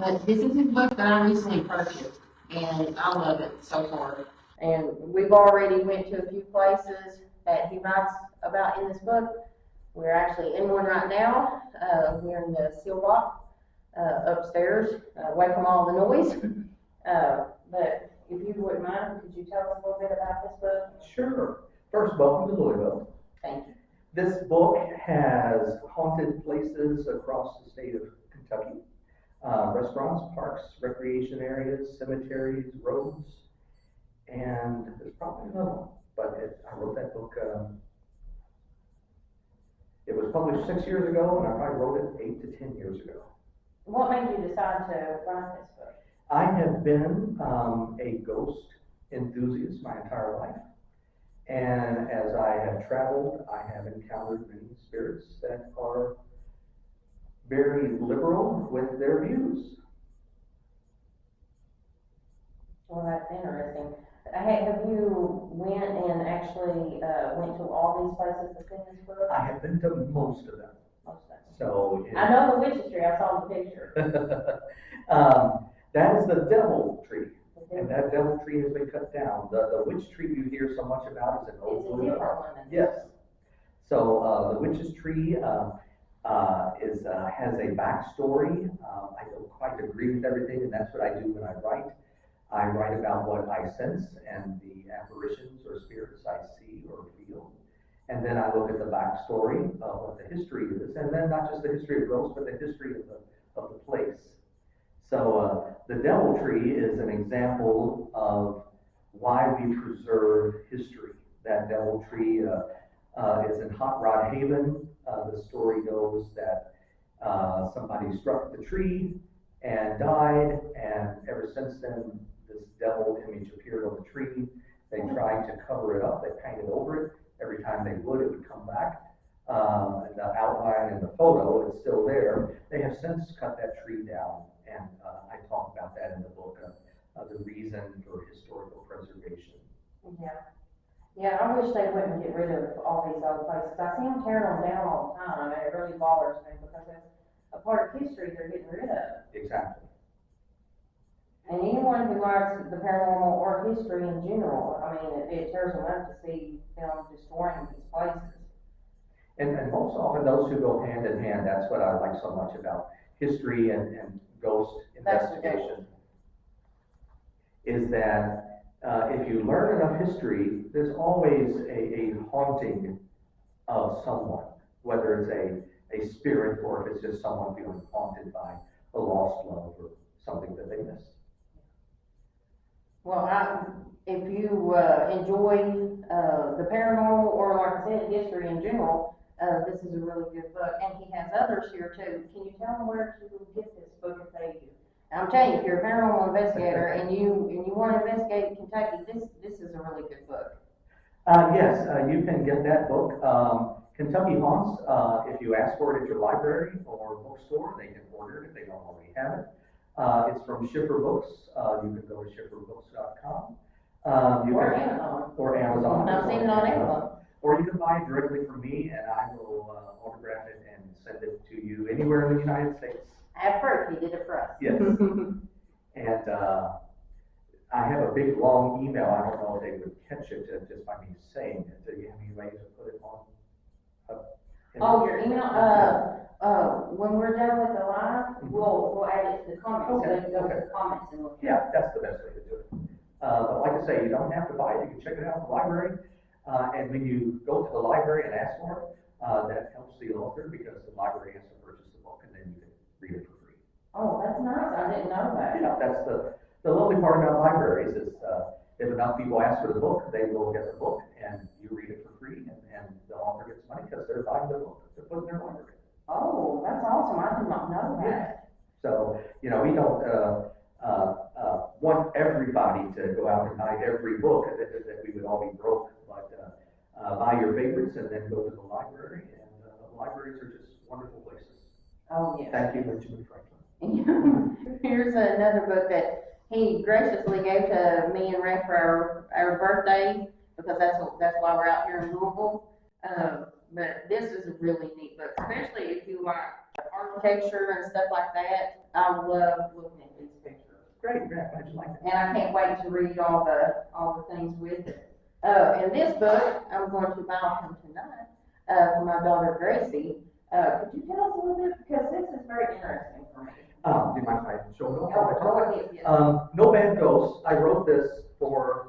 But this is his book that I recently purchased, and I love it so far. And we've already went to a few places that he writes about in this book. We're actually in one right now. We're in the Seelbach, upstairs, away from all the noise. But if you wouldn't mind, could you tell us a little bit about this book? Sure. First, welcome to Louisville. Thank you. This book has haunted places across the state of Kentucky. Restaurants, parks, recreation areas, cemeteries, roads, and there's probably another one. But I wrote that book, it was published 6 years ago, and I probably wrote it 8 to 10 years ago. What made you decide to write this book? I have been a ghost enthusiast my entire life. And as I have traveled, I have encountered many spirits that are very liberal with their views. Well, that's interesting. Have you went and actually went to all these places that's in this book? I have been to most of them. Most of them. So I know the witch's tree. I saw the picture. That is the devil tree. And that devil tree has been cut down. The witch tree you hear so much about is an old one. It's a different one. Yes. So the witch's tree has a backstory. I don't quite agree with everything, and that's what I do when I write. I write about what I sense and the apparitions or spirits I see or feel. And then I look at the backstory of what the history is, and then not just the history of ghosts, but the history of the place. So the devil tree is an example of why we preserve history. That devil tree is in Hot Rod Haven. The story goes that somebody struck the tree and died, and ever since then, this devil image appeared on the tree. They tried to cover it up. They painted over it. Every time they would, it would come back. The outline in the photo is still there. They have since cut that tree down, and I talk about that in the book, the reason for historical preservation. Yeah. Yeah, I wish they wouldn't get rid of all these old places. I see them tearing them down all the time, and it really bothers me because it's a part of history they're getting rid of. Exactly. And anyone who likes the paranormal or history in general, I mean, it tears them up to see them destroying these places. And most often those two go hand in hand. That's what I like so much about history and ghost investigation. Is that if you learn enough history, there's always a haunting of someone, whether it's a spirit or if it's just someone feeling haunted by a lost love or something that they missed. Well, if you enjoy the paranormal or, like I said, history in general, this is a really good book. And he has others here too. Can you tell them where to get this book if they do? I'm telling you, if you're a paranormal investigator and you want to investigate Kentucky, this is a really good book. Yes, you can get that book. Kentucky Haunts, if you ask for it at your library or bookstore, they can order it if they don't already have it. It's from Schiffer Books. You can go to schifferbooks.com. Or Amazon. Or Amazon. I've seen it on Amazon. Or you can buy it directly from me, and I will autograph it and send it to you anywhere in the United States. At first, he did it for us. Yes. And I have a big, long email. I don't know if they would catch it just by me saying it. Do you have any way to put it on? Oh, your email? When we're done with the live, we'll add it to the comments. Okay. So they can go to the comments and look. Yeah, that's the best way to do it. But like I say, you don't have to buy it. You can check it out in the library. And when you go to the library and ask for it, that helps the author because the library has to purchase the book and then you can read it for free. Oh, that's nice. I didn't know that. Yeah, that's the lovely part about libraries is if enough people ask for the book, they will get the book and you read it for free and the author gets money because they're buying the book to put in their library. Oh, that's awesome. I did not know that. Yeah. So, we don't want everybody to go out and buy every book that we would all be broke, but buy your favorites and then go to the library, and libraries are just wonderful places. Oh, yes. Thank you, Benjamin Franklin. Here's another book that he graciously gave to me and Ray for our birthday, because that's why we're out here in Louisville. But this is a really neat book, especially if you like architecture and stuff like that. I love looking at these pictures. Great, yeah, glad you like it. And I can't wait to read all the things with it. In this book, I'm going to Malcolm tonight, for my daughter Gracie. Could you tell us a little bit, because this is very interesting for me. Do you mind if I show it off? Go ahead, yes. No Bad Ghosts. I wrote this for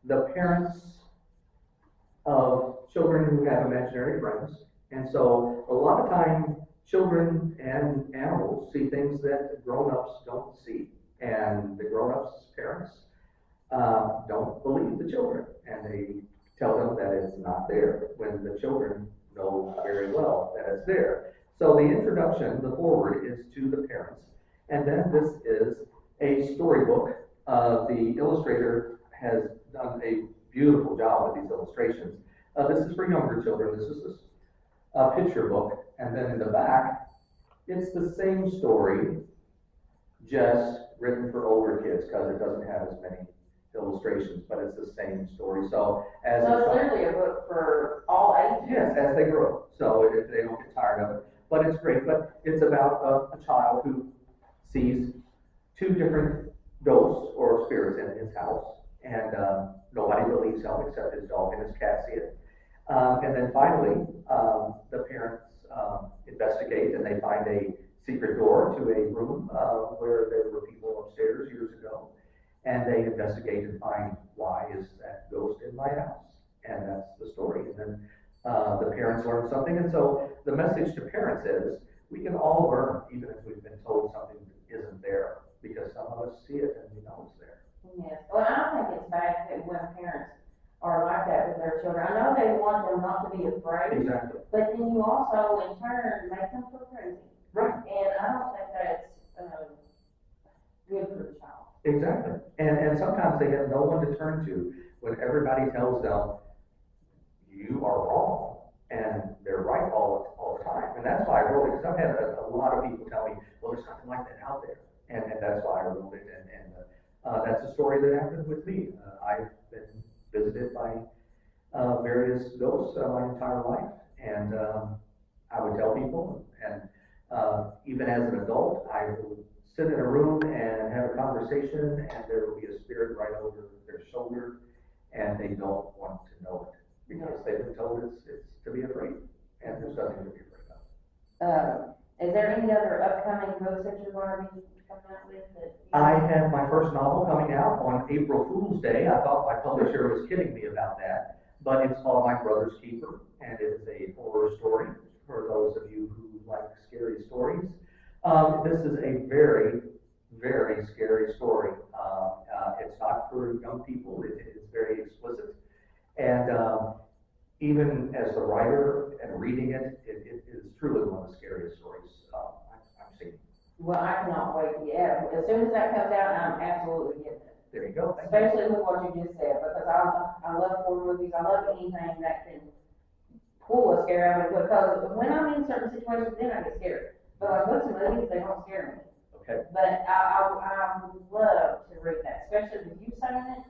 the parents of children who have imaginary friends. And so a lot of time, children and animals see things that grown-ups don't see. And the grown-ups' parents don't believe the children. And they tell them that it's not there, when the children know very well that it's there. So the introduction, the foreword, is to the parents. And then this is a storybook. The illustrator has done a beautiful job with these illustrations. This is for younger children. This is a picture book. And then in the back, it's the same story, just written for older kids, because it doesn't have as many illustrations, but it's the same story. So as So it's literally a book for all ages. yes, as they grow. So if they don't get tired of it. But it's great. But it's about a child who sees two different ghosts or spirits in his house. And nobody believes him except his dog and his cat see it. And then finally, the parents investigate, and they find a secret door to a room where there were people upstairs years ago. And they investigate and find, why is that ghost in my house? And that's the story. And then the parents learn something. And so the message to parents is, we can all learn, even if we've been told something isn't there, because some of us see it and we know it's there. Yes, well, I think it's bad that when parents are like that with their children. I know they want them not to be afraid, Exactly. but then you also, in turn, make them feel crazy. Right. And I don't think that's good for the child. Exactly. And sometimes they have no one to turn to when everybody tells them, you are wrong, and they're right all the time. And that's why I wrote it, because I've had a lot of people tell me, well, there's nothing like that out there. And that's why I wrote it. And that's a story that happened with me. I've been visited by various ghosts my entire life. And I would tell people, and even as an adult, I would sit in a room and have a conversation, and there will be a spirit right over their shoulder, and they don't want to know it, because they've been told it's to be afraid, and there's nothing to be afraid of. Is there any other upcoming books that you're going to be coming out with? I have my first novel coming out on April Fool's Day. I thought my publisher was kidding me about that, but it's called My Brother's Keeper, and it is a horror story for those of you who like scary stories. This is a very, very scary story. It's not for young people. It is very explicit. And even as a writer and reading it, it is truly one of the scariest stories I've seen. Well, I cannot wait. Yeah, as soon as that comes out, I'm absolutely getting it. There you go. Thank Especially with what you just said, because I love horror movies. I love anything that can pull a scare out of me, because when I'm in certain situations, then I get scared. But like books and movies, they don't scare me. Okay. But I would love to read that, especially with you saying it.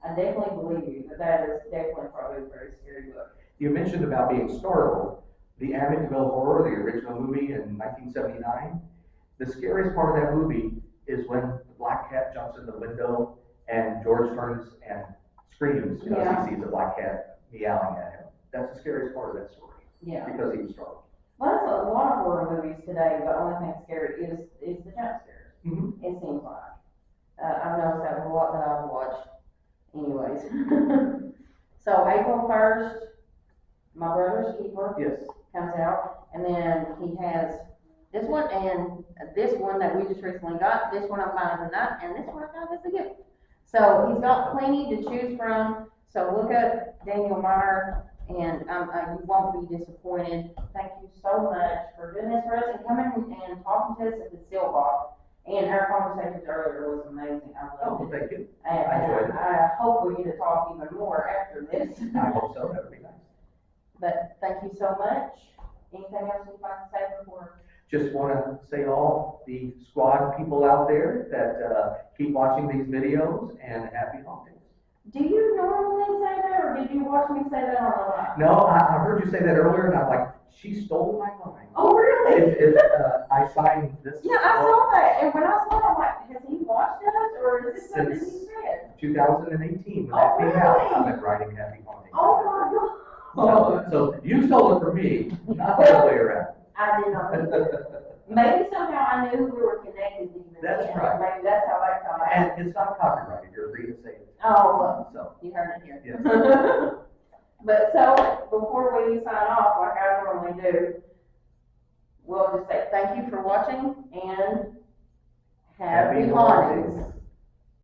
I definitely believe you that is definitely probably a very scary book. You mentioned about being startled. The Amityville Horror, the original movie in 1979, the scariest part of that movie is when the black cat jumps in the window and George turns and screams because he sees a black cat meowing at him. That's the scariest part of that story. Yeah. Because he was startled. Well, that's a lot of horror movies today. The only thing scary is the jump scares. Mm-hmm. It seems like. I've noticed that with a lot that I've watched. Anyways. So April 1st, My Brother's Keeper comes out, and then he has this one and this one that we just recently got. This one I'm buying tonight, and this one I got as a gift. So he's got plenty to choose from. So look up Daniel Meyer, and you won't be disappointed. Thank you so much for doing this for us and coming and talking to us at the Seelbach. And our conversations earlier was amazing. I loved it. Thank you. And I enjoyed it. I hope we get to talk even more after this. I hope so. That would be nice. But thank you so much. Anything else you'd like to say before? Just want to say all the squad people out there that keep watching these videos, and happy holidays. Do you normally say that, or did you watch me say that on the live? No, I heard you say that earlier, and I'm like, she stole my line. Oh, really? I signed this. Yeah, I saw that, and when I saw it, I'm like, has he watched us, or is this something he Since said? 2018, when Oh, that came out, really? I've been writing Happy Haunting. Oh, my God. So you stole it from me, not the other way around. I did not know that. Maybe somehow I knew we were connected even That's then. right. Maybe that's how I got out. And it's not copyrighted, you're free to say it. Oh, well, So, you heard it here. yes. But so, before we sign off, like I normally do, we'll just say thank you for watching and happy hauntings.